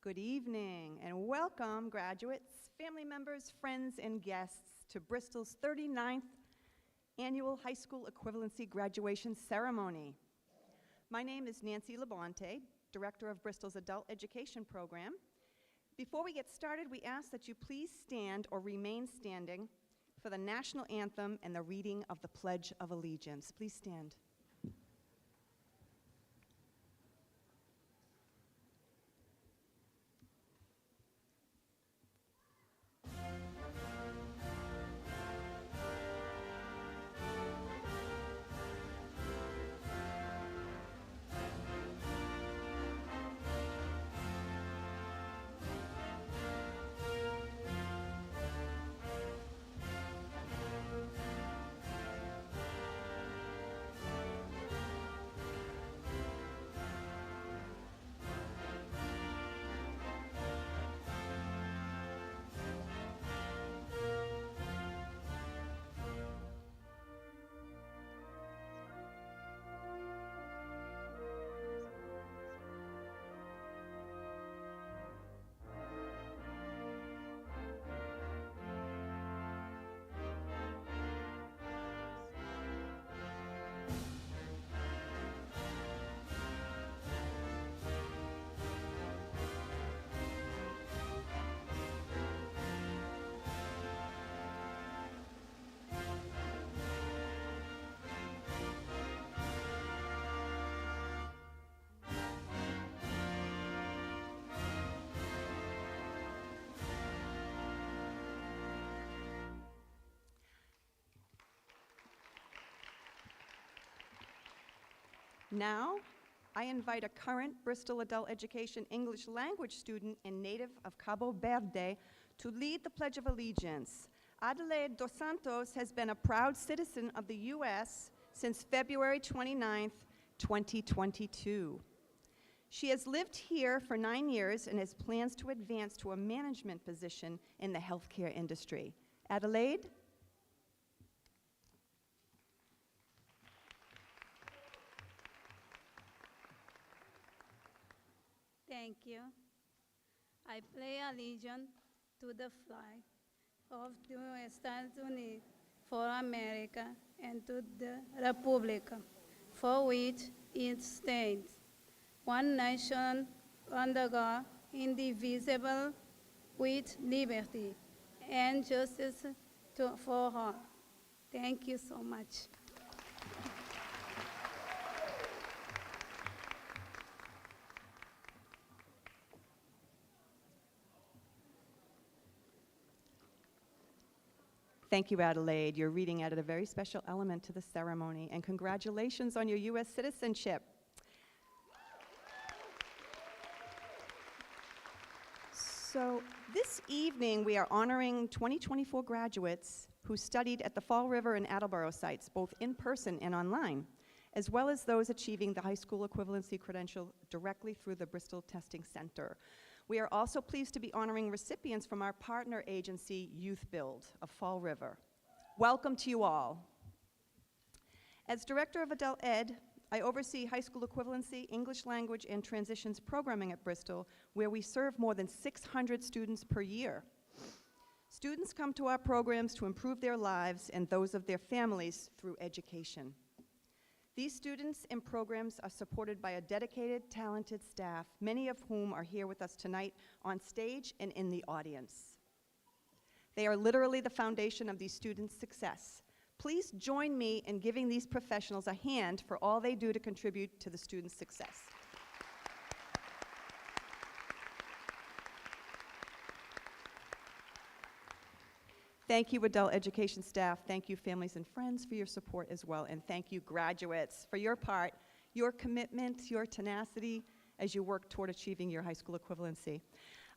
Good evening and welcome, graduates, family members, friends, and guests to Bristol's 39th Annual High School Equivalency Graduation Ceremony. My name is Nancy Labonte, Director of Bristol's Adult Education Program. Before we get started, we ask that you please stand or remain standing for the national anthem and the reading of the Pledge of Allegiance. Please stand. Now, I invite a current Bristol Adult Education English language student and native of Cabo Verde to lead the Pledge of Allegiance. Adelaide Dos Santos has been a proud citizen of the U.S. since February 29th, 2022. She has lived here for 9 years and has plans to advance to a management position in the healthcare industry. Adelaide? Thank you. I pledge allegiance to the flag of the Estados Unidos for America and to the Republic for which it stands, one nation under God, indivisible, with liberty and justice for all. Thank you so much. Thank you, Adelaide. Your reading added a very special element to the ceremony, and congratulations on your U.S. citizenship. So this evening, we are honoring 2024 graduates who studied at the Fall River and Attleboro sites, both in person and online, as well as those achieving the high school equivalency credential directly through the Bristol Testing Center. We are also pleased to be honoring recipients from our partner agency, Youth Build of Fall River. Welcome to you all. As Director of Adult Ed, I oversee high school equivalency, English language, and transitions programming at Bristol, where we serve more than 600 students per year. Students come to our programs to improve their lives and those of their families through education. These students and programs are supported by a dedicated, talented staff, many of whom are here with us tonight on stage and in the audience. They are literally the foundation of these students' success. Please join me in giving these professionals a hand for all they do to contribute to the students' success. Thank you, adult education staff. Thank you, families and friends, for your support as well. And thank you, graduates, for your part, your commitment, your tenacity as you work toward achieving your high school equivalency.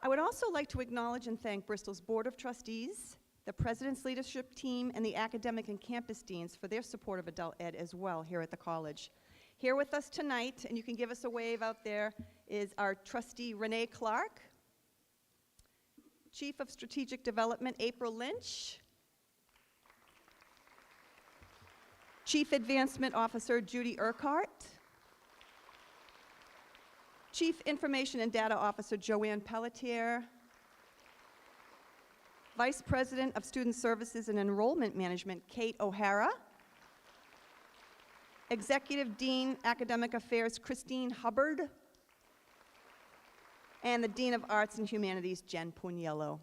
I would also like to acknowledge and thank Bristol's Board of Trustees, the President's Leadership Team, and the academic and campus deans for their support of adult ed as well here at the college. Here with us tonight, and you can give us a wave out there, is our trustee, Renee Clark, Chief of Strategic Development, April Lynch, Chief Advancement Officer, Judy Urquhart, Chief Information and Data Officer Joanne Pelletier, Vice President of Student Services and Enrollment Management Kate O'Hara, Executive Dean Academic Affairs Christine Hubbard, and the Dean of Arts and Humanities Jen Puniello.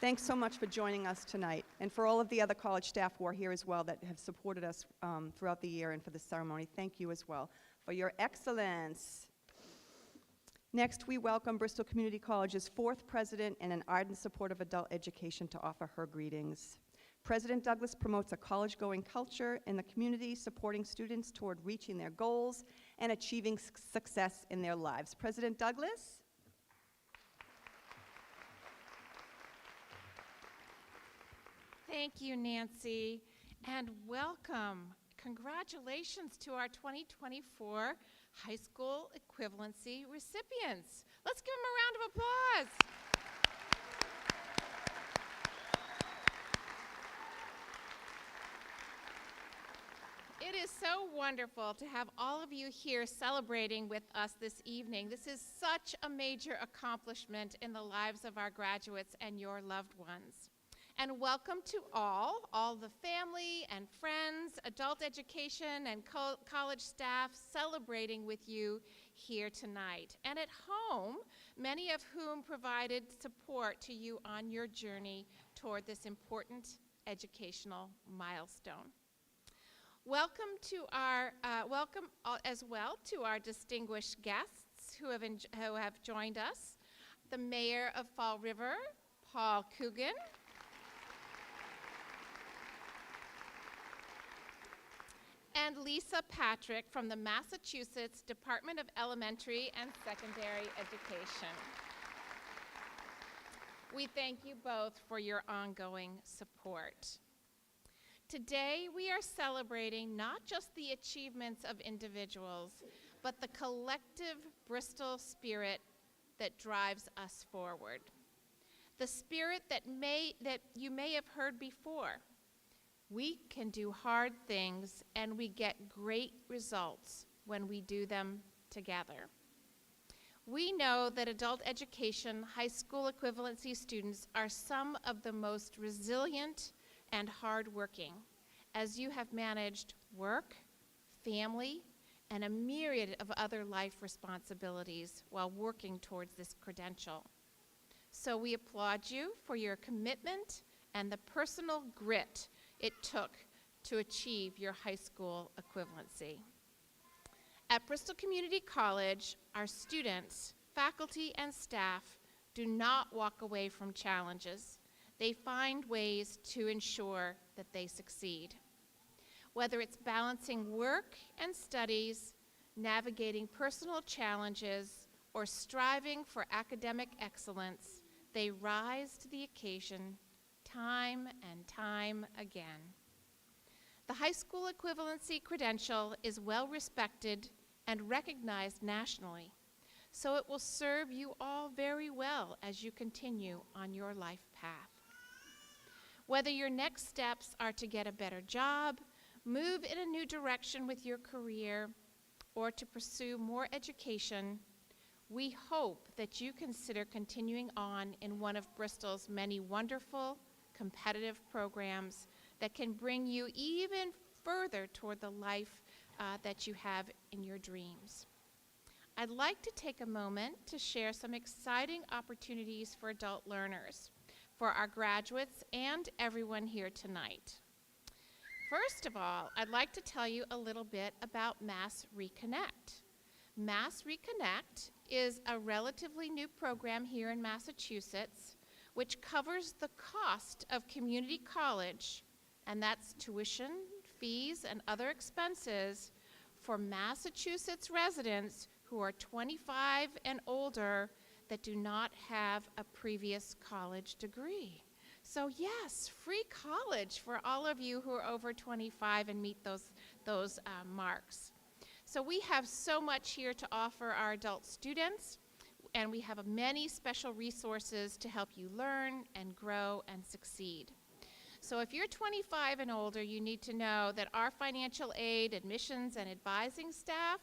Thanks so much for joining us tonight, and for all of the other college staff who are here as well that have supported us throughout the year and for this ceremony. Thank you as well for your excellence. Next, we welcome Bristol Community College's fourth president and an ardent supporter of adult education to offer her greetings. President Douglas promotes a college-going culture in the community, supporting students toward reaching their goals and achieving success in their lives. President Douglas? Thank you, Nancy, and welcome. Congratulations to our 2024 high school equivalency recipients. Let's give them a round of applause. It is so wonderful to have all of you here celebrating with us this evening. This is such a major accomplishment in the lives of our graduates and your loved ones. And welcome to all the family and friends, adult education and college staff celebrating with you here tonight. And at home, many of whom provided support to you on your journey toward this important educational milestone. Welcome as well to our distinguished guests who have joined us. The Mayor of Fall River, Paul Coogan. And Lisa Patrick from the Massachusetts Department of Elementary and Secondary Education. We thank you both for your ongoing support. Today, we are celebrating not just the achievements of individuals, but the collective Bristol spirit that drives us forward. The spirit that you may have heard before. We can do hard things, and we get great results when we do them together. We know that adult education high school equivalency students are some of the most resilient and hardworking, as you have managed work, family, and a myriad of other life responsibilities while working towards this credential. So we applaud you for your commitment and the personal grit it took to achieve your high school equivalency. At Bristol Community College, our students, faculty, and staff do not walk away from challenges. They find ways to ensure that they succeed. Whether it's balancing work and studies, navigating personal challenges, or striving for academic excellence, they rise to the occasion time and time again. The high school equivalency credential is well respected and recognized nationally, so it will serve you all very well as you continue on your life path. Whether your next steps are to get a better job, move in a new direction with your career, or to pursue more education, we hope that you consider continuing on in one of Bristol's many wonderful, competitive programs that can bring you even further toward the life that you have in your dreams. I'd like to take a moment to share some exciting opportunities for adult learners, for our graduates and everyone here tonight. First of all, I'd like to tell you a little bit about Mass Reconnect. Mass Reconnect is a relatively new program here in Massachusetts which covers the cost of community college, and that's tuition, fees, and other expenses for Massachusetts residents who are 25 and older that do not have a previous college degree. So yes, free college for all of you who are over 25 and meet those marks. So we have so much here to offer our adult students, and we have many special resources to help you learn and grow and succeed. So if you're 25 and older, you need to know that our financial aid, admissions, and advising staff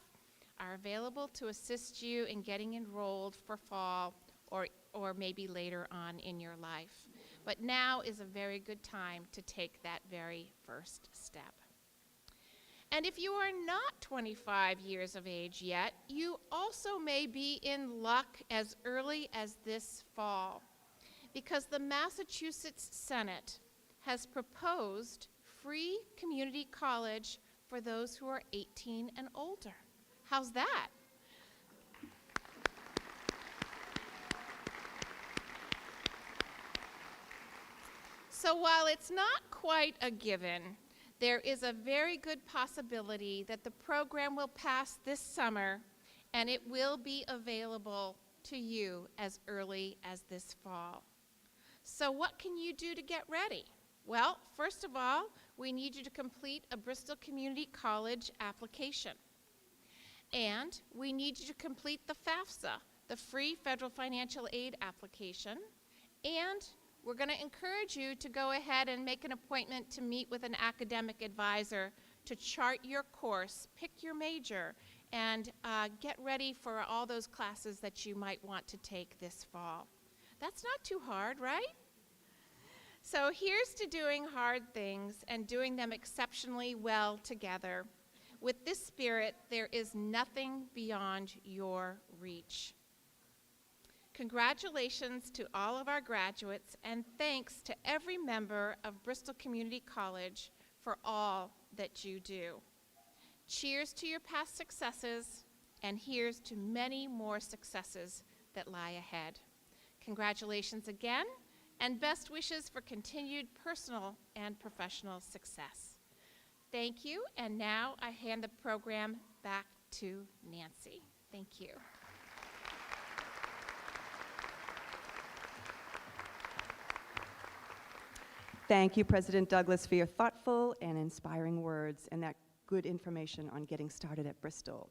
are available to assist you in getting enrolled for fall or maybe later on in your life. But now is a very good time to take that very first step. And if you are not 25 years of age yet, you also may be in luck as early as this fall, because the Massachusetts Senate has proposed free community college for those who are 18 and older. How's that? So while it's not quite a given, there is a very good possibility that the program will pass this summer, and it will be available to you as early as this fall. So what can you do to get ready? Well, first of all, we need you to complete a Bristol Community College application. And we need you to complete the FAFSA, the Free Federal Financial Aid application. And we're going to encourage you to go ahead and make an appointment to meet with an academic advisor to chart your course, pick your major, and get ready for all those classes that you might want to take this fall. That's not too hard, right? So here's to doing hard things and doing them exceptionally well together. With this spirit, there is nothing beyond your reach. Congratulations to all of our graduates, and thanks to every member of Bristol Community College for all that you do. Cheers to your past successes, and here's to many more successes that lie ahead. Congratulations again, and best wishes for continued personal and professional success. Thank you, and now I hand the program back to Nancy. Thank you. Thank you, President Douglas, for your thoughtful and inspiring words and that good information on getting started at Bristol.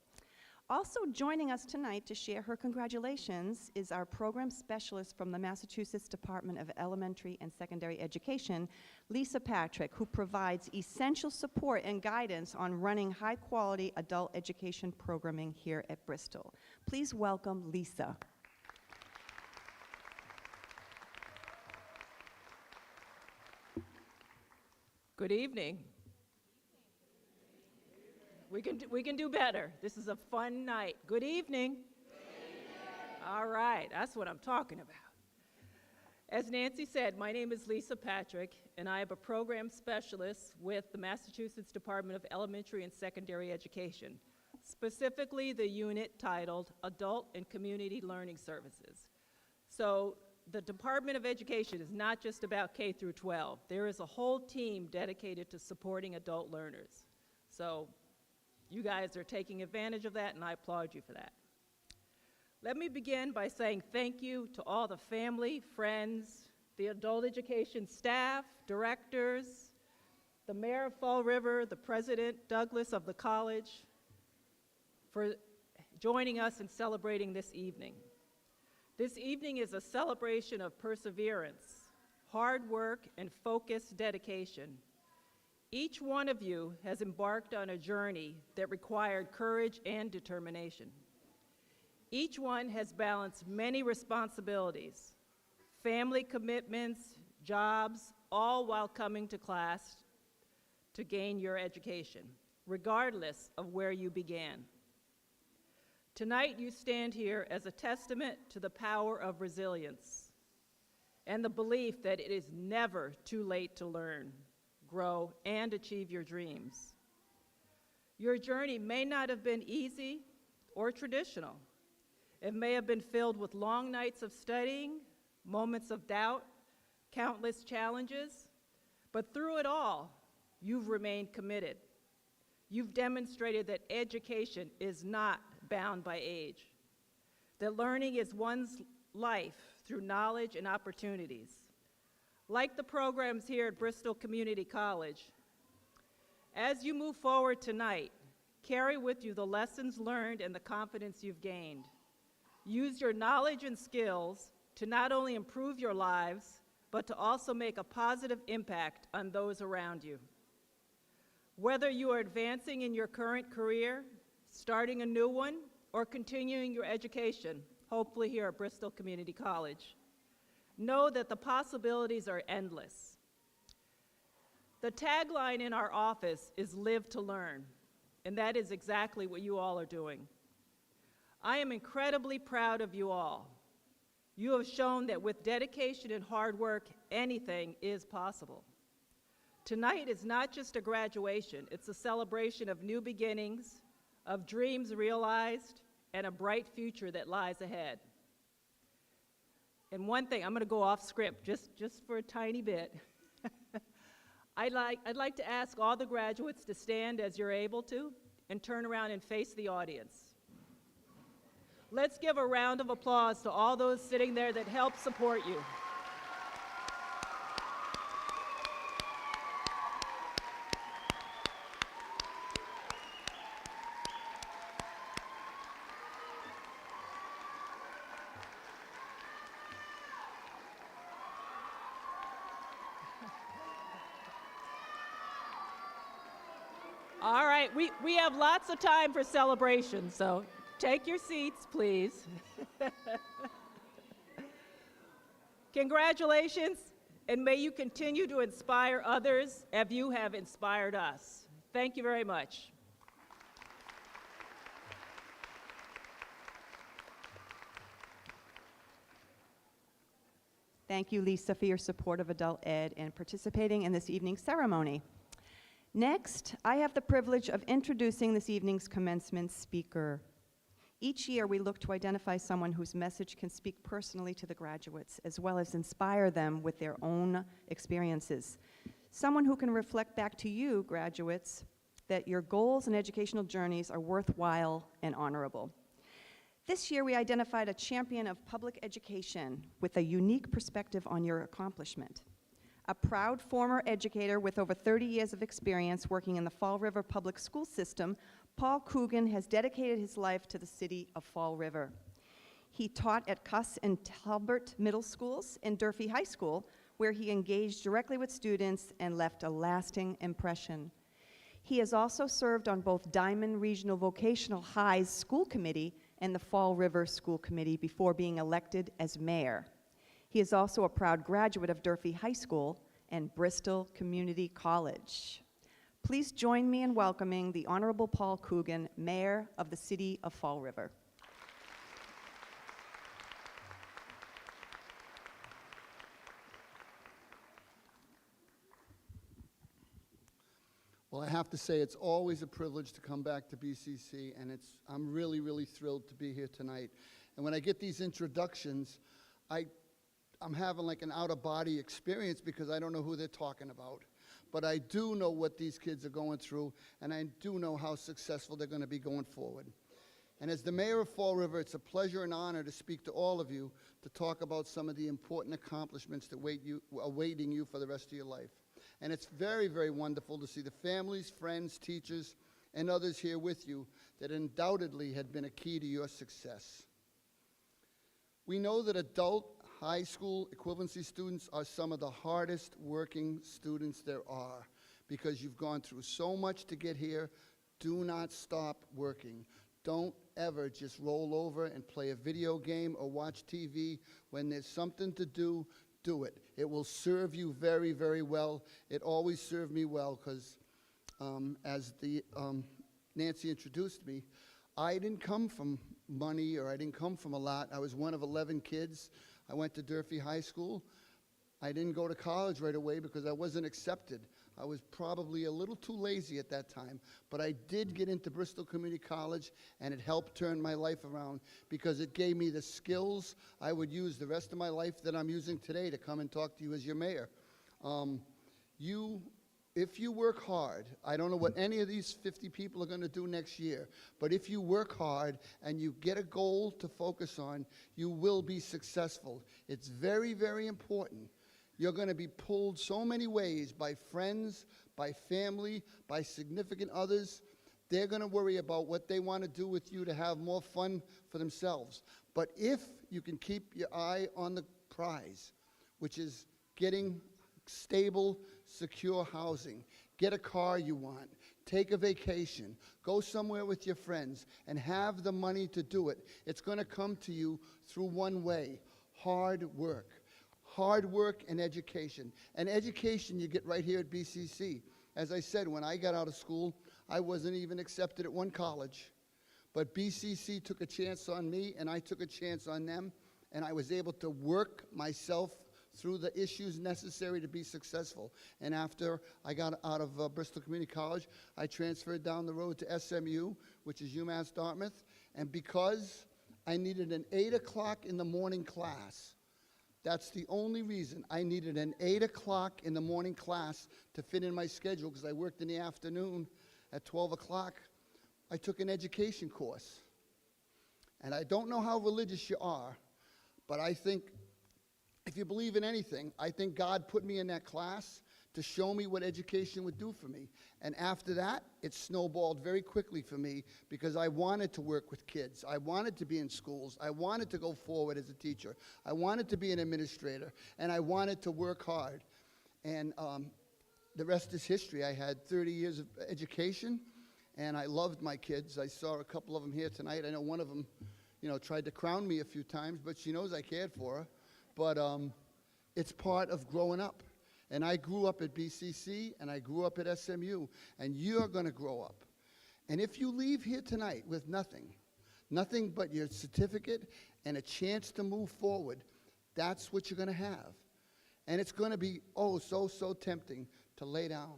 Also joining us tonight to share her congratulations is our program specialist from the Massachusetts Department of Elementary and Secondary Education, Lisa Patrick, who provides essential support and guidance on running high-quality adult education programming here at Bristol. Please welcome Lisa. Good evening. We can do better. This is a fun night. Good evening. All right, that's what I'm talking about. As Nancy said, my name is Lisa Patrick, and I am a program specialist with the Massachusetts Department of Elementary and Secondary Education, specifically the unit titled Adult and Community Learning Services. So the Department of Education is not just about K through 12. There is a whole team dedicated to supporting adult learners. So you guys are taking advantage of that, and I applaud you for that. Let me begin by saying thank you to all the family, friends, the adult education staff, directors, the mayor of Fall River, the president, Douglas, of the college, for joining us in celebrating this evening. This evening is a celebration of perseverance, hard work, and focused dedication. Each one of you has embarked on a journey that required courage and determination. Each one has balanced many responsibilities, family commitments, jobs, all while coming to class to gain your education, regardless of where you began. Tonight you stand here as a testament to the power of resilience and the belief that it is never too late to learn, grow, and achieve your dreams. Your journey may not have been easy or traditional. It may have been filled with long nights of studying, moments of doubt, countless challenges, but through it all, you've remained committed. You've demonstrated that education is not bound by age, that learning is one's life through knowledge and opportunities. Like the programs here at Bristol Community College, as you move forward tonight, carry with you the lessons learned and the confidence you've gained. Use your knowledge and skills to not only improve your lives, but to also make a positive impact on those around you. Whether you are advancing in your current career, starting a new one, or continuing your education, hopefully here at Bristol Community College. Know that the possibilities are endless. The tagline in our office is "Live to Learn," and that is exactly what you all are doing. I am incredibly proud of you all. You have shown that with dedication and hard work, anything is possible. Tonight is not just a graduation, it's a celebration of new beginnings, of dreams realized, and a bright future that lies ahead. And one thing, I'm going to go off script just for a tiny bit. I'd like to ask all the graduates to stand as you're able to and turn around and face the audience. Let's give a round of applause to all those sitting there that helped support you. All right, we have lots of time for celebration, so take your seats, please. Congratulations, and may you continue to inspire others as you have inspired us. Thank you very much. Thank you, Lisa, for your support of adult ed and participating in this evening's ceremony. Next, I have the privilege of introducing this evening's commencement speaker. Each year, we look to identify someone whose message can speak personally to the graduates, as well as inspire them with their own experiences. Someone who can reflect back to you, graduates, that your goals and educational journeys are worthwhile and honorable. This year, we identified a champion of public education with a unique perspective on your accomplishment. A proud former educator with over 30 years of experience working in the Fall River public school system, Paul Coogan has dedicated his life to the city of Fall River. He taught at Cuss and Talbot Middle Schools and Durfee High School, where he engaged directly with students and left a lasting impression. He has also served on both Diamond Regional Vocational High's School Committee and the Fall River School Committee before being elected as mayor. He is also a proud graduate of Durfee High School and Bristol Community College. Please join me in welcoming the Honorable Paul Coogan, Mayor of the City of Fall River. Well, I have to say it's always a privilege to come back to BCC, and I'm really, really thrilled to be here tonight. And when I get these introductions, I'm having like an out-of-body experience because I don't know who they're talking about. But I do know what these kids are going through, and I do know how successful they're going to be going forward. And as the mayor of Fall River, it's a pleasure and honor to speak to all of you to talk about some of the important accomplishments that are awaiting you for the rest of your life. And it's very, very wonderful to see the families, friends, teachers, and others here with you that undoubtedly had been a key to your success. We know that adult high school equivalency students are some of the hardest working students there are because you've gone through so much to get here. Do not stop working. Don't ever just roll over and play a video game or watch TV. When there's something to do, do it. It will serve you very, very well. It always served me well because as Nancy introduced me, I didn't come from money or I didn't come from a lot. I was one of 11 kids. I went to Durfee High School. I didn't go to college right away because I wasn't accepted. I was probably a little too lazy at that time, but I did get into Bristol Community College, and it helped turn my life around because it gave me the skills I would use the rest of my life that I'm using today to come and talk to you as your mayor. If you work hard, I don't know what any of these 50 people are going to do next year, but if you work hard and you get a goal to focus on, you will be successful. It's very, very important. You're going to be pulled so many ways by friends, by family, by significant others. They're going to worry about what they want to do with you to have more fun for themselves. But if you can keep your eye on the prize, which is getting stable, secure housing, get a car you want, take a vacation, go somewhere with your friends, and have the money to do it, it's going to come to you through one way: hard work. Hard work and education. And education you get right here at BCC. As I said, when I got out of school, I wasn't even accepted at one college. But BCC took a chance on me, and I took a chance on them, and I was able to work myself through the issues necessary to be successful. And after I got out of Bristol Community College, I transferred down the road to SMU, which is UMass Dartmouth, and because I needed an 8 o'clock in the morning class, that's the only reason I needed an 8 o'clock in the morning class to fit in my schedule, because I worked in the afternoon at 12 o'clock. I took an education course. And I don't know how religious you are, but I think if you believe in anything, I think God put me in that class to show me what education would do for me. And after that, it snowballed very quickly for me because I wanted to work with kids. I wanted to be in schools. I wanted to go forward as a teacher. I wanted to be an administrator. And I wanted to work hard. And the rest is history. I had 30 years of education, and I loved my kids. I saw a couple of them here tonight. I know one of them, tried to crown me a few times, but she knows I cared for her. But it's part of growing up. And I grew up at BCC, and I grew up at SMU, and you're going to grow up. And if you leave here tonight with nothing but your certificate and a chance to move forward, that's what you're going to have. And it's going to be, so tempting to lay down,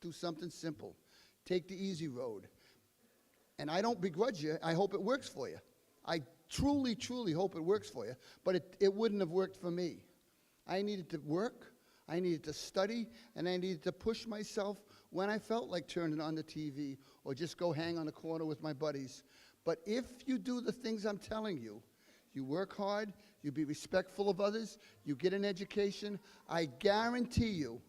do something simple, take the easy road. And I don't begrudge you. I hope it works for you. I truly, truly hope it works for you. But it wouldn't have worked for me. I needed to work. I needed to study, and I needed to push myself when I felt like turning on the TV or just go hang on the corner with my buddies. But if you do the things I'm telling you, you work hard, you be respectful of others, you get an education, I guarantee you,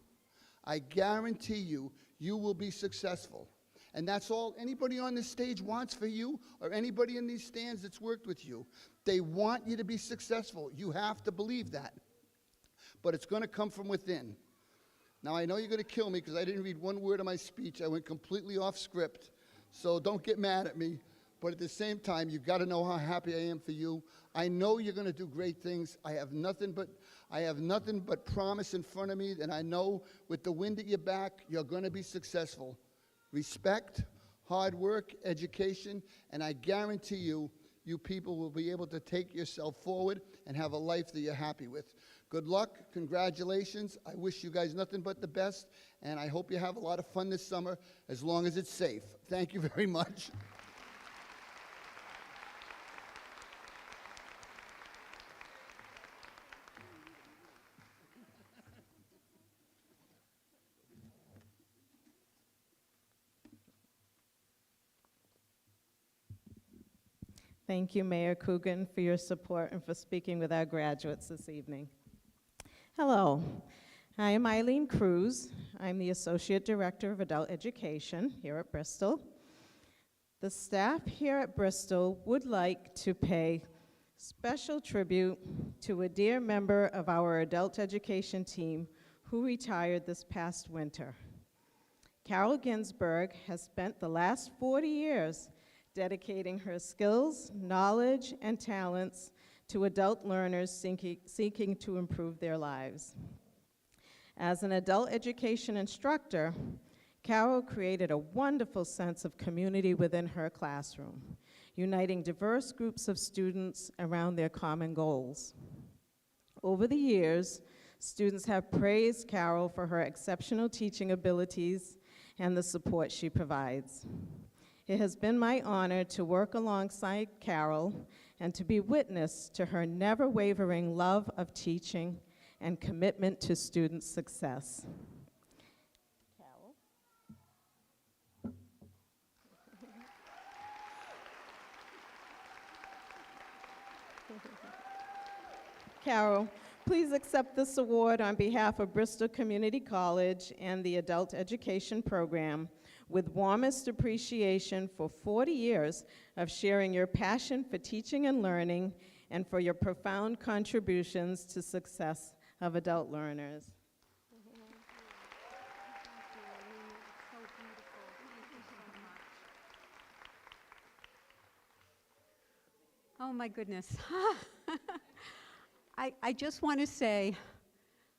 you will be successful. And that's all anybody on this stage wants for you, or anybody in these stands that's worked with you. They want you to be successful. You have to believe that. But it's going to come from within. Now, I know you're going to kill me because I didn't read one word of my speech. I went completely off script. So don't get mad at me. But at the same time, you've got to know how happy I am for you. I know you're going to do great things. I have nothing but promise in front of me, and I know with the wind at your back, you're going to be successful. Respect, hard work, education, and I guarantee you, you people will be able to take yourself forward and have a life that you're happy with. Good luck, congratulations. I wish you guys nothing but the best, and I hope you have a lot of fun this summer, as long as it's safe. Thank you very much. Thank you, Mayor Coogan, for your support and for speaking with our graduates this evening. Hello, I am Eileen Cruz. I'm the Associate Director of Adult Education here at Bristol. The staff here at Bristol would like to pay special tribute to a dear member of our adult education team who retired this past winter. Carol Ginsberg has spent the last 40 years dedicating her skills, knowledge, and talents to adult learners seeking to improve their lives. As an adult education instructor, Carol created a wonderful sense of community within her classroom, uniting diverse groups of students around their common goals. Over the years, students have praised Carol for her exceptional teaching abilities and the support she provides. It has been my honor to work alongside Carol and to be witness to her never-wavering love of teaching and commitment to student success. Carol? Carol, please accept this award on behalf of Bristol Community College and the Adult Education Program, with warmest appreciation for 40 years of sharing your passion for teaching and learning and for your profound contributions to success of adult learners. Oh, my goodness. I just want to say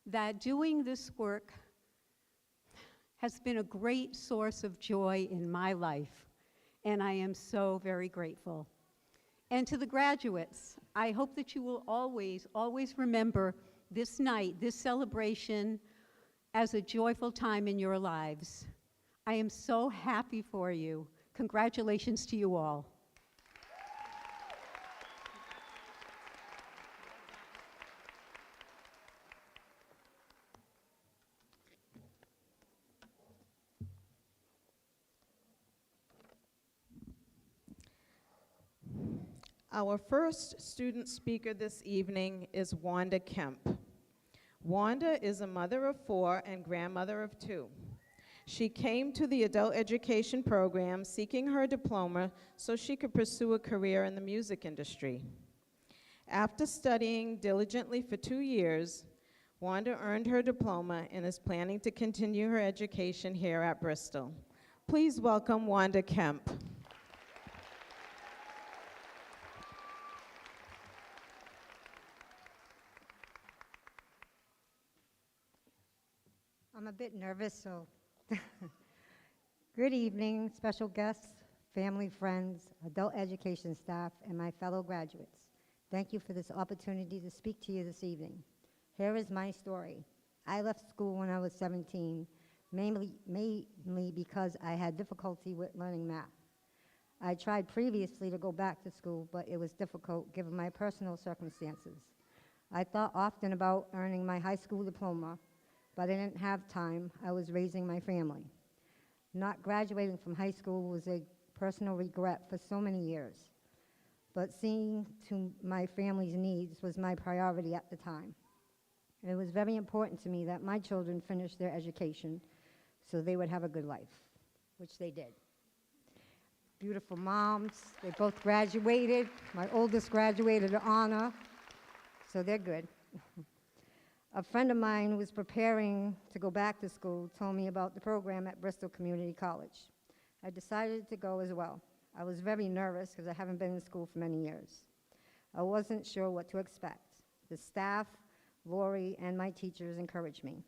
that doing this work has been a great source of joy in my life, and I am so very grateful. And to the graduates, I hope that you will always, always remember this night, this celebration, as a joyful time in your lives. I am so happy for you. Congratulations to you all. Our first student speaker this evening is Wanda Kemp. Wanda is a mother of 4 and grandmother of 2. She came to the adult education program seeking her diploma so she could pursue a career in the music industry. After studying diligently for 2 years, Wanda earned her diploma and is planning to continue her education here at Bristol. Please welcome Wanda Kemp. I'm a bit nervous, so. Good evening, special guests, family, friends, adult education staff, and my fellow graduates. Thank you for this opportunity to speak to you this evening. Here is my story. I left school when I was 17, mainly because I had difficulty with learning math. I tried previously to go back to school, but it was difficult given my personal circumstances. I thought often about earning my high school diploma, but I didn't have time. I was raising my family. Not graduating from high school was a personal regret for so many years, but seeing to my family's needs was my priority at the time. It was very important to me that my children finish their education so they would have a good life, which they did. Beautiful moms, they both graduated. My oldest graduated with honor, so they're good. A friend of mine who was preparing to go back to school told me about the program at Bristol Community College. I decided to go as well. I was very nervous because I haven't been in school for many years. I wasn't sure what to expect. The staff, Lori, and my teachers encouraged me.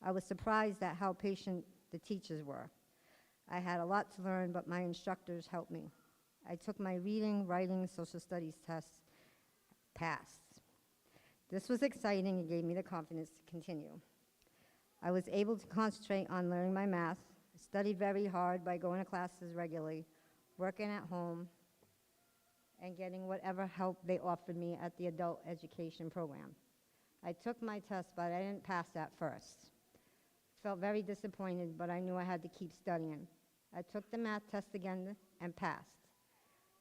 I was surprised at how patient the teachers were. I had a lot to learn, but my instructors helped me. I took my reading, writing, social studies tests, passed. This was exciting and gave me the confidence to continue. I was able to concentrate on learning my math, studied very hard by going to classes regularly, working at home, and getting whatever help they offered me at the adult education program. I took my test, but I didn't pass at first. Felt very disappointed, but I knew I had to keep studying. I took the math test again and passed.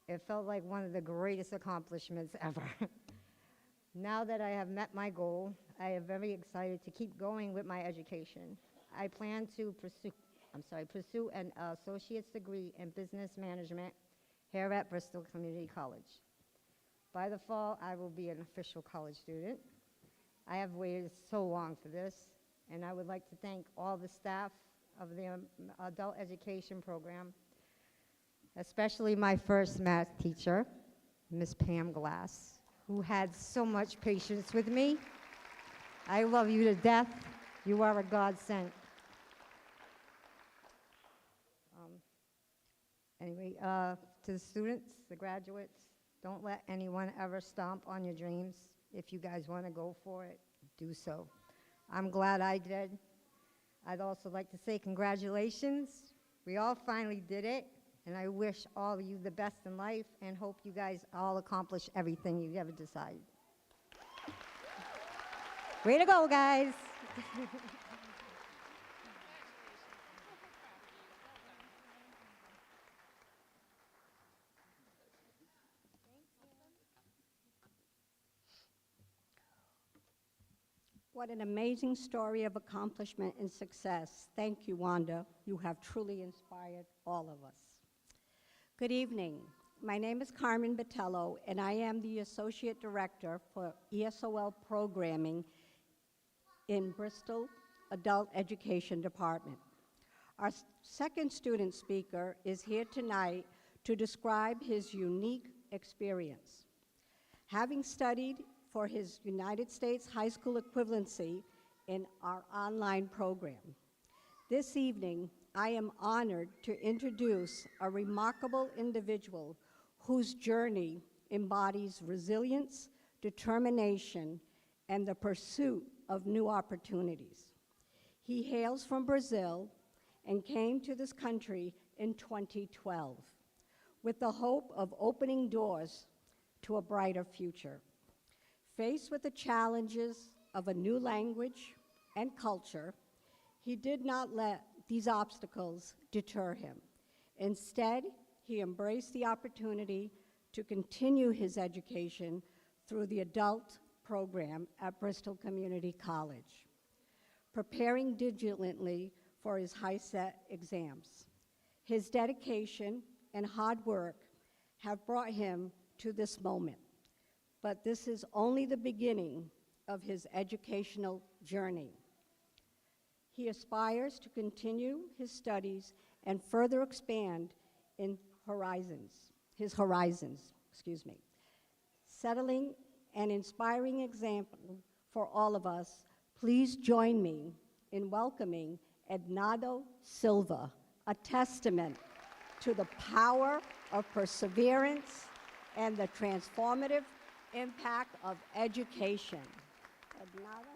It felt like one of the greatest accomplishments ever. Now that I have met my goal, I am very excited to keep going with my education. I plan to pursue an associate's degree in business management here at Bristol Community College. By the fall, I will be an official college student. I have waited so long for this, and I would like to thank all the staff of the adult education program, especially my first math teacher, Miss Pam Glass, who had so much patience with me. I love you to death. You are a godsend. Anyway, to the students, the graduates, don't let anyone ever stomp on your dreams. If you guys want to go for it, do so. I'm glad I did. I'd also like to say congratulations. We all finally did it. And I wish all of you the best in life and hope you guys all accomplish everything you ever decided. Way to go, guys. What an amazing story of accomplishment and success. Thank you, Wanda. You have truly inspired all of us. Good evening. My name is Carmen Botello, and I am the Associate Director for ESOL Programming in Bristol Adult Education Department. Our second student speaker is here tonight to describe his unique experience. having studied for his United States high school equivalency in our online program. This evening, I am honored to introduce a remarkable individual whose journey embodies resilience, determination, and the pursuit of new opportunities. He hails from Brazil and came to this country in 2012 with the hope of opening doors to a brighter future. Faced with the challenges of a new language and culture, he did not let these obstacles deter him. Instead, he embraced the opportunity to continue his education through the adult program at Bristol Community College, preparing diligently for his HiSET exams. His dedication and hard work have brought him to this moment, but this is only the beginning of his educational journey. He aspires to continue his studies and further expand in his horizons, settling an inspiring example for all of us. Please join me in welcoming Ednardo Silva, a testament to the power of perseverance and the transformative impact of education. Ednardo?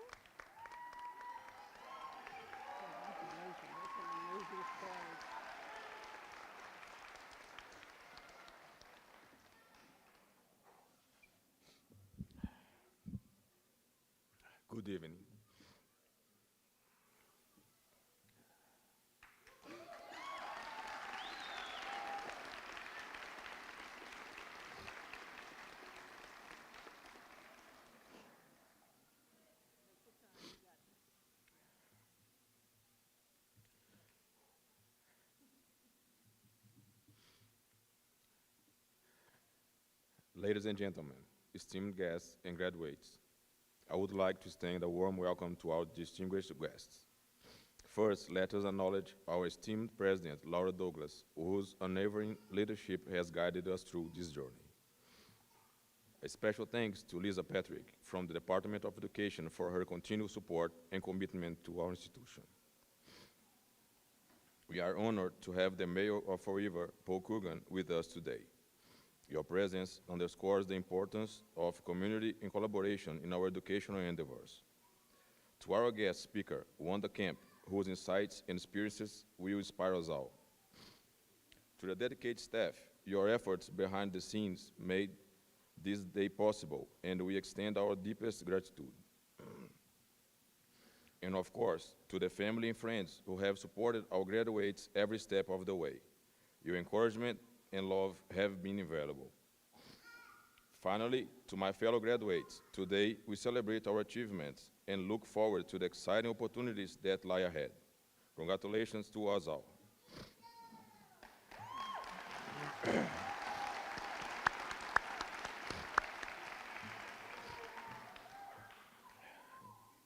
Good evening. Ladies and gentlemen, esteemed guests and graduates, I would like to extend a warm welcome to our distinguished guests. First, let us acknowledge our esteemed President, Laura Douglas, whose unwavering leadership has guided us through this journey. A special thanks to Lisa Patrick from the Department of Education for her continued support and commitment to our institution. We are honored to have the Mayor of Fall River, Paul Coogan, with us today. Your presence underscores the importance of community and collaboration in our educational endeavors. To our guest speaker, Wanda Kemp, whose insights and experiences will inspire us all. To the dedicated staff, your efforts behind the scenes made this day possible, and we extend our deepest gratitude. And of course, to the family and friends who have supported our graduates every step of the way. Your encouragement and love have been invaluable. Finally, to my fellow graduates, today we celebrate our achievements and look forward to the exciting opportunities that lie ahead. Congratulations to us all.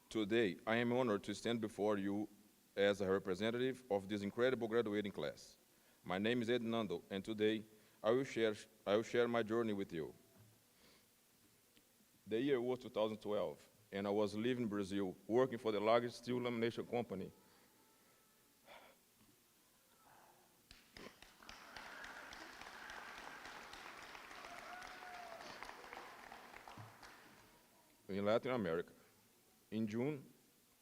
Today, I am honored to stand before you as a representative of this incredible graduating class. My name is Ednardo, and today I will share my journey with you. The year was 2012, and I was living in Brazil, working for the largest steel lamination company. In Latin America. In June,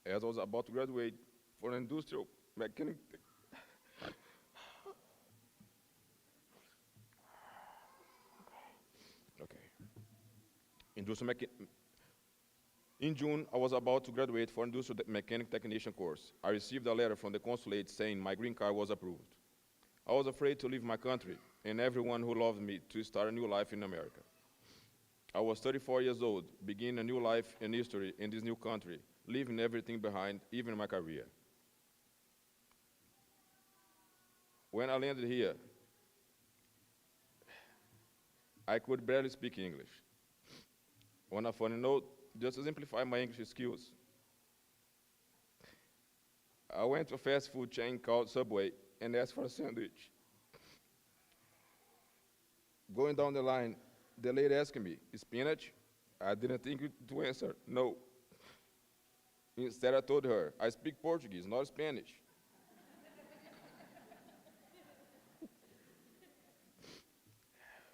as I was about to graduate for an industrial mechanic. In June, I was about to graduate for industrial mechanic technician course. I received a letter from the consulate saying my green card was approved. I was afraid to leave my country and everyone who loved me to start a new life in America. I was 34 years old, beginning a new life and history in this new country, leaving everything behind, even my career. When I landed here, I could barely speak English. On a funny note, just to exemplify my English skills, I went to a fast food chain called Subway and asked for a sandwich. Going down the line, The lady asked me, spinach? I didn't think to answer, no. Instead, I told her, I speak Portuguese, not Spanish.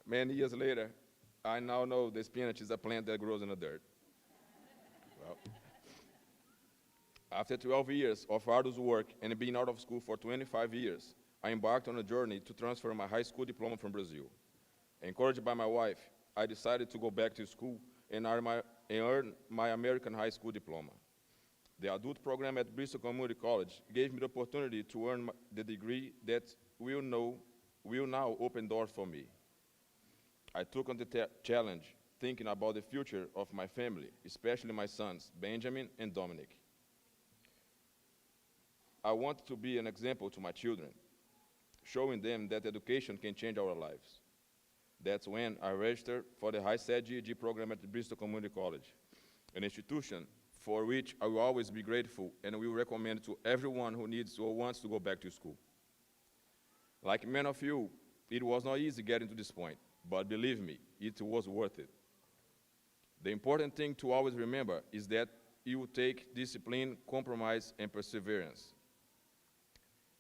Many years later, I now know the spinach is a plant that grows in the dirt. Well, after 12 years of arduous work and being out of school for 25 years, I embarked on a journey to transfer my high school diploma from Brazil. Encouraged by my wife, I decided to go back to school and earn my American high school diploma. The adult program at Bristol Community College gave me the opportunity to earn the degree that will now open doors for me. I took on the challenge, thinking about the future of my family, especially my sons, Benjamin and Dominic. I want to be an example to my children, showing them that education can change our lives. That's when I registered for the HiSET GED program at the Bristol Community College, an institution for which I will always be grateful and will recommend to everyone who needs or wants to go back to school. Like many of you, it was not easy getting to this point, but believe me, it was worth it. The important thing to always remember is that it will take discipline, compromise, and perseverance.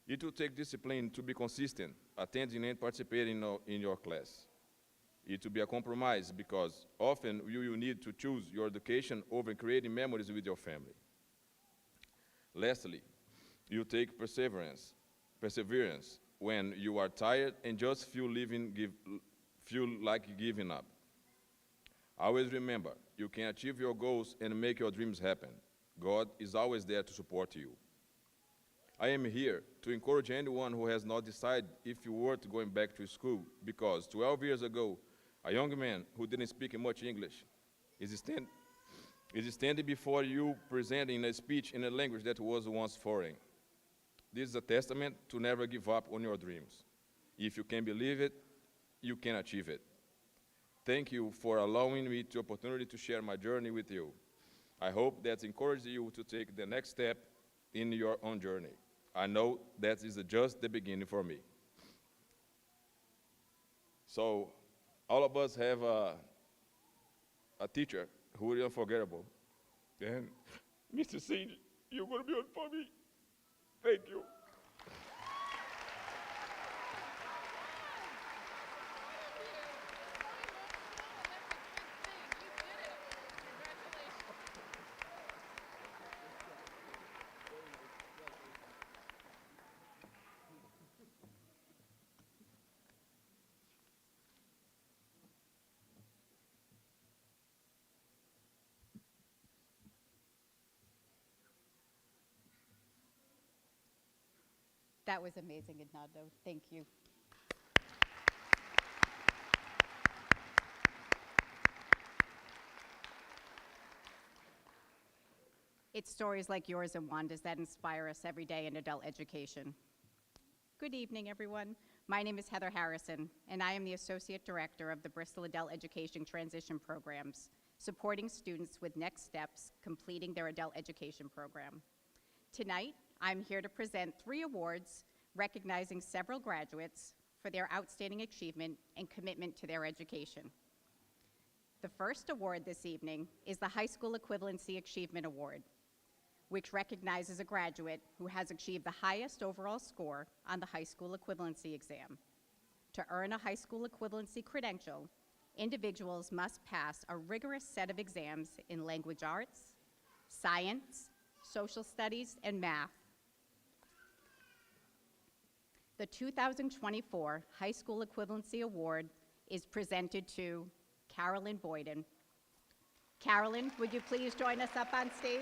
It will take discipline to be consistent, attending and participating in your class. It will be a compromise because often you will need to choose your education over creating memories with your family. Lastly, you take perseverance when you are tired and just feel like giving up. Always remember, you can achieve your goals and make your dreams happen. God is always there to support you. I am here to encourage anyone who has not decided if you were to going back to school, because 12 years ago, a young man who didn't speak much English is standing before you presenting a speech in a language that was once foreign. This is a testament to never give up on your dreams. If you can believe it, you can achieve it. Thank you for allowing me the opportunity to share my journey with you. I hope that encourages you to take the next step in your own journey. I know that is just the beginning for me. So, all of us have a teacher who is unforgettable. And Mr. Singh, you're going to be on for me. Thank you. That was amazing, Ednardo. Thank you. It's stories like yours and Wanda's that inspire us every day in adult education. Good evening, everyone. My name is Heather Harrison, and I am the Associate Director of the Bristol Adult Education Transition Programs, supporting students with next steps completing their adult education program. Tonight, I'm here to present 3 awards recognizing several graduates for their outstanding achievement and commitment to their education. The first award this evening is the High School Equivalency Achievement Award, which recognizes a graduate who has achieved the highest overall score on the high school equivalency exam. To earn a high school equivalency credential, individuals must pass a rigorous set of exams in language arts, science, social studies, and math. The 2024 High School Equivalency Award is presented to Carolyn Boyden. Carolyn, would you please join us up on stage?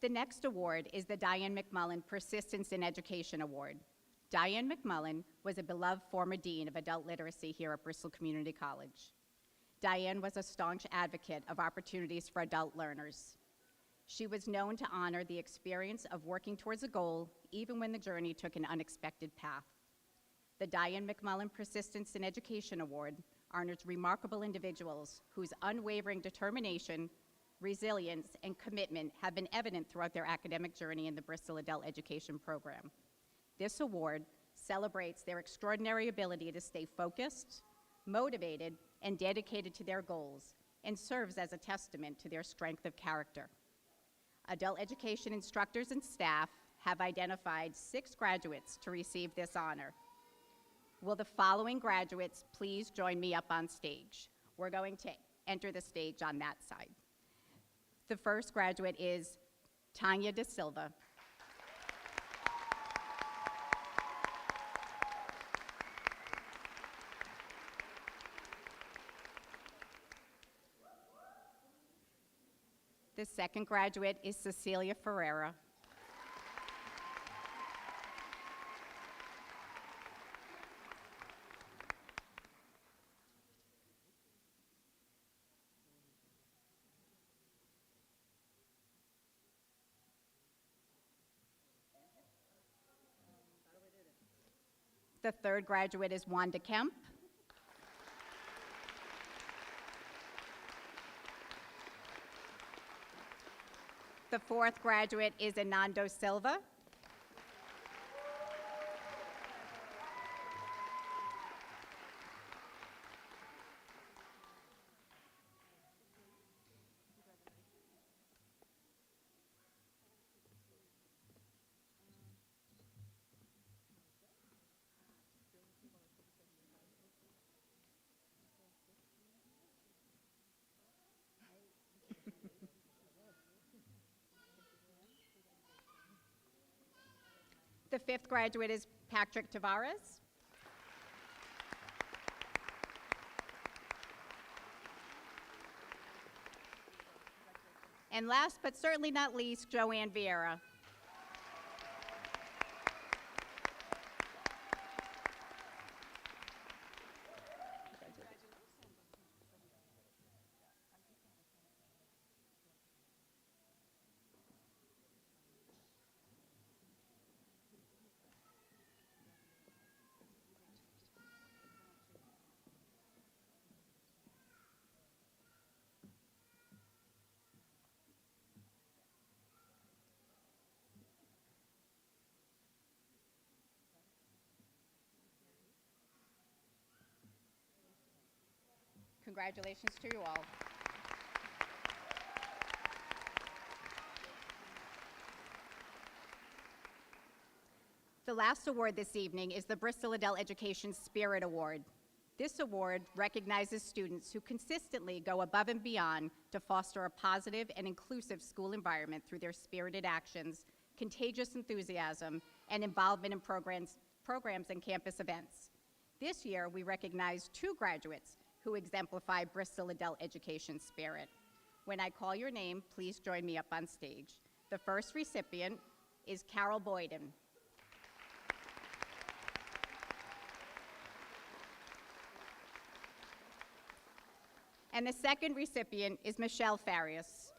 The next award is the Diane McMullen Persistence in Education Award. Diane McMullen was a beloved former dean of adult literacy here at Bristol Community College. Diane was a staunch advocate of opportunities for adult learners. She was known to honor the experience of working towards a goal, even when the journey took an unexpected path. The Diane McMullen Persistence in Education Award honors remarkable individuals whose unwavering determination, resilience, and commitment have been evident throughout their academic journey in the Bristol Adult Education Program. This award celebrates their extraordinary ability to stay focused, motivated, and dedicated to their goals, and serves as a testament to their strength of character. Adult education instructors and staff have identified 6 graduates to receive this honor. Will the following graduates please join me up on stage? We're going to enter the stage on that side. The first graduate is Tanya De Silva. The second graduate is Cecilia Ferreira. The third graduate is Wanda Kemp. The fourth graduate is Anando Silva. The fifth graduate is Patrick Tavares. And last but certainly not least, Joanne Vieira. Congratulations to you all. The last award this evening is the Bristol Adult Education Spirit Award. This award recognizes students who consistently go above and beyond to foster a positive and inclusive school environment through their spirited actions, contagious enthusiasm, and involvement in programs and campus events. This year, we recognize 2 graduates who exemplify Bristol adult education spirit. When I call your name, please join me up on stage. The first recipient is Carol Boyden. And the second recipient is Michelle Farias.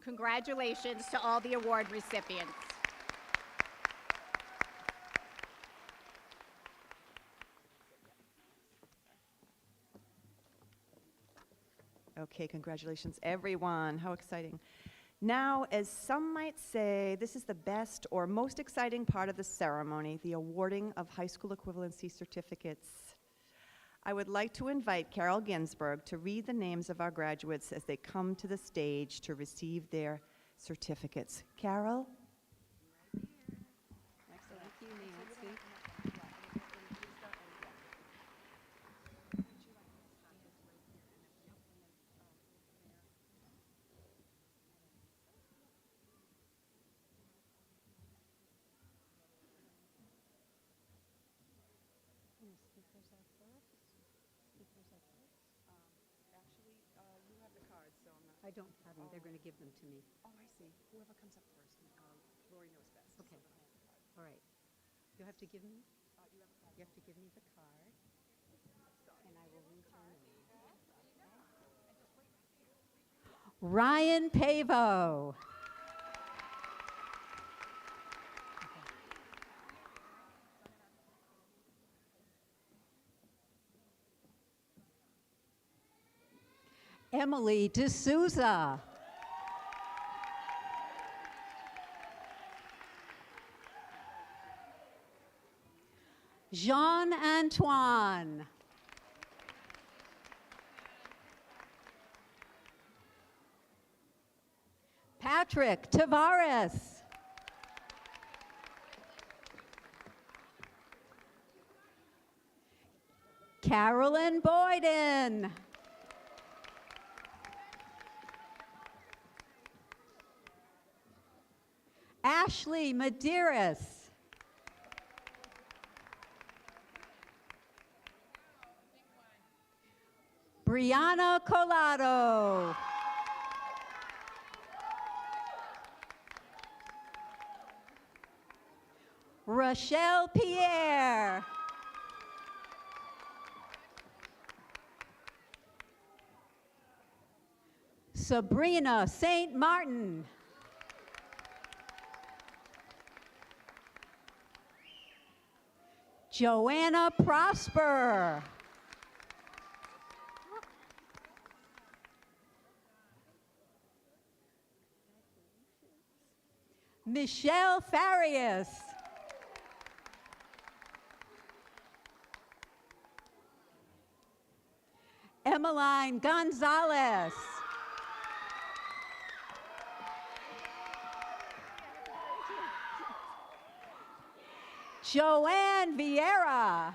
Congratulations to all the award recipients. Okay, congratulations, everyone. How exciting. Now, as some might say, this is the best or most exciting part of the ceremony, the awarding of high school equivalency certificates. I would like to invite Carol Ginsberg to read the names of our graduates as they come to the stage to receive their certificates. Carol? Thank you, Nancy. I don't have them. They're going to give them to me. Oh, I see. Whoever comes up first. Lori knows best. Okay. All right. You have to give me? You have to give me the card, and I will read your name. Ryan Pavo. Emily D'Souza. Jean-Antoine. Patrick Tavares. Carolyn Boyden. Ashley Medeiros. Brianna Colado. Rochelle Pierre. Sabrina St. Martin. Joanna Prosper. Michelle Farias. Emmeline Gonzalez. Joanne Vieira.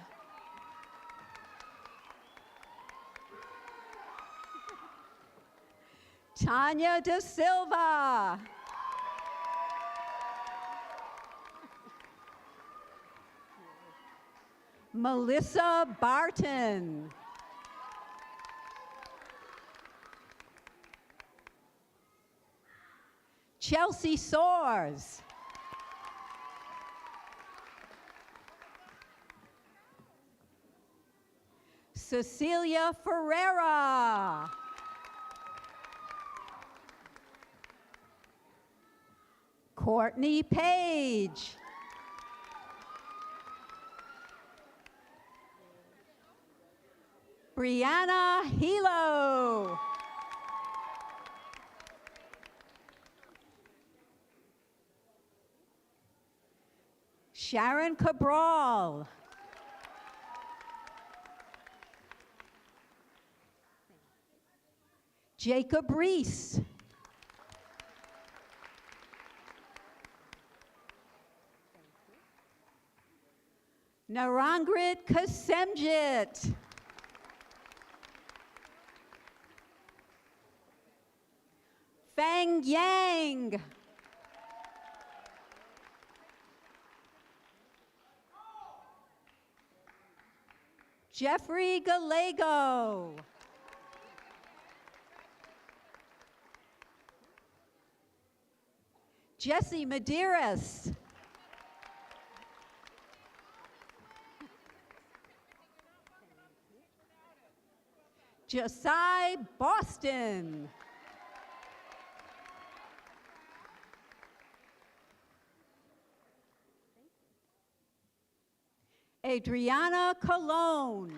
Tanya De Silva. Melissa Barton. Chelsea Soares. Cecilia Ferreira. Courtney Page. Brianna Hilo. Sharon Cabral. Jacob Reese. Narangrit Kasemjit. Fang Yang. Jeffrey Gallego. Jesse Medeiros. Josiah Boston. Adriana Colon.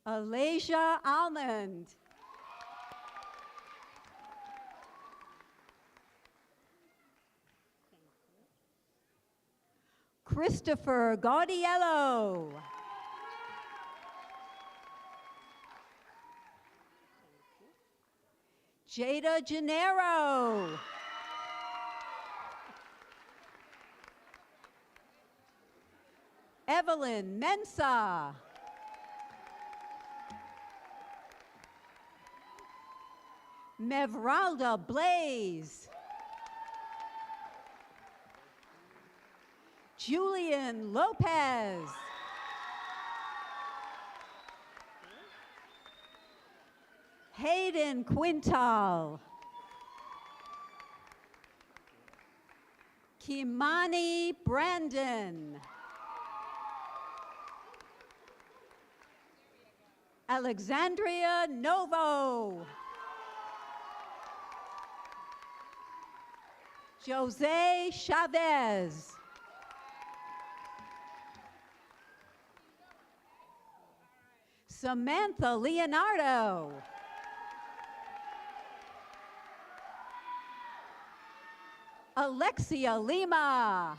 Alasia Almond. Christopher Gaudiello. Jada Gennaro. Evelyn Mensa. Mevralda Blaze. Julian Lopez. Hayden Quintal. Kimani Brandon. Alexandria Novo. Jose Chavez. Samantha Leonardo. Alexia Lima.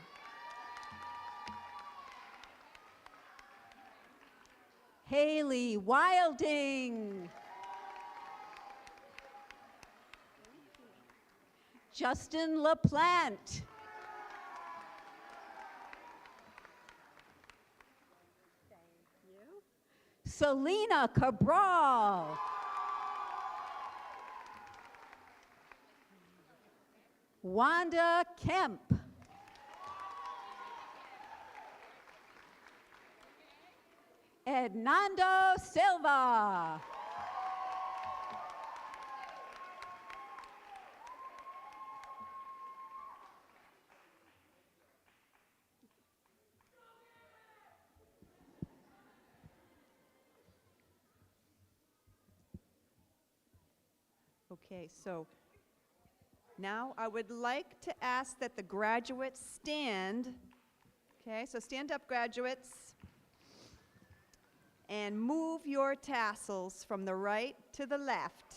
Haley Wilding. Justin LaPlante. Selena Cabral. Wanda Kemp. Hernando Silva. Okay, so now I would like to ask that the graduates stand. Okay, so stand up, graduates, and move your tassels from the right to the left.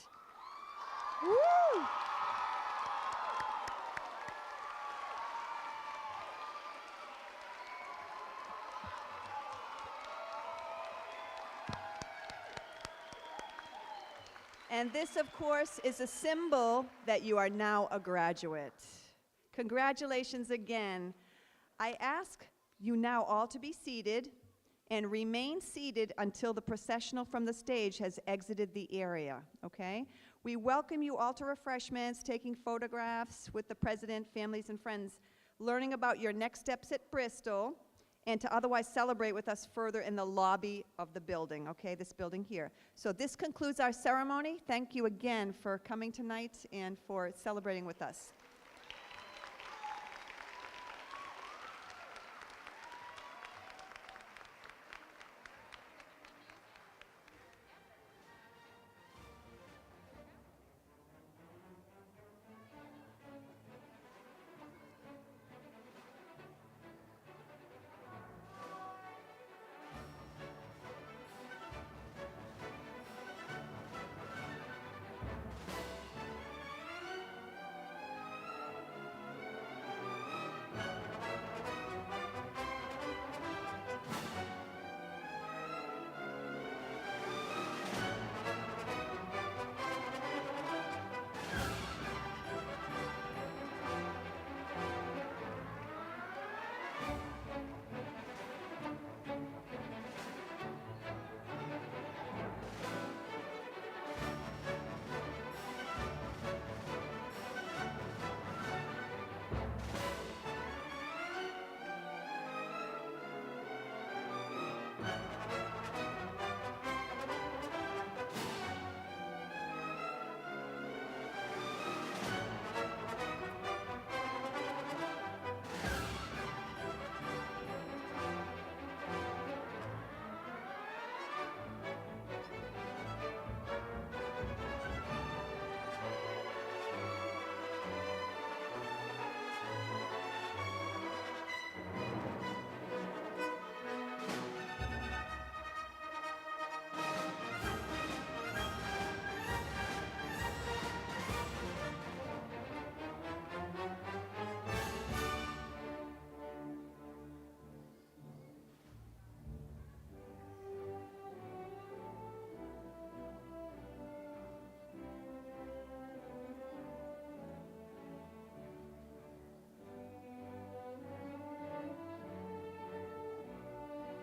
Woo! And this, of course, is a symbol that you are now a graduate. Congratulations again. I ask you now all to be seated and remain seated until the processional from the stage has exited the area, okay? We welcome you all to refreshments, taking photographs with the president, families, and friends, learning about your next steps at Bristol, and to otherwise celebrate with us further in the lobby of the building, okay, this building here. So this concludes our ceremony. Thank you again for coming tonight and for celebrating with us.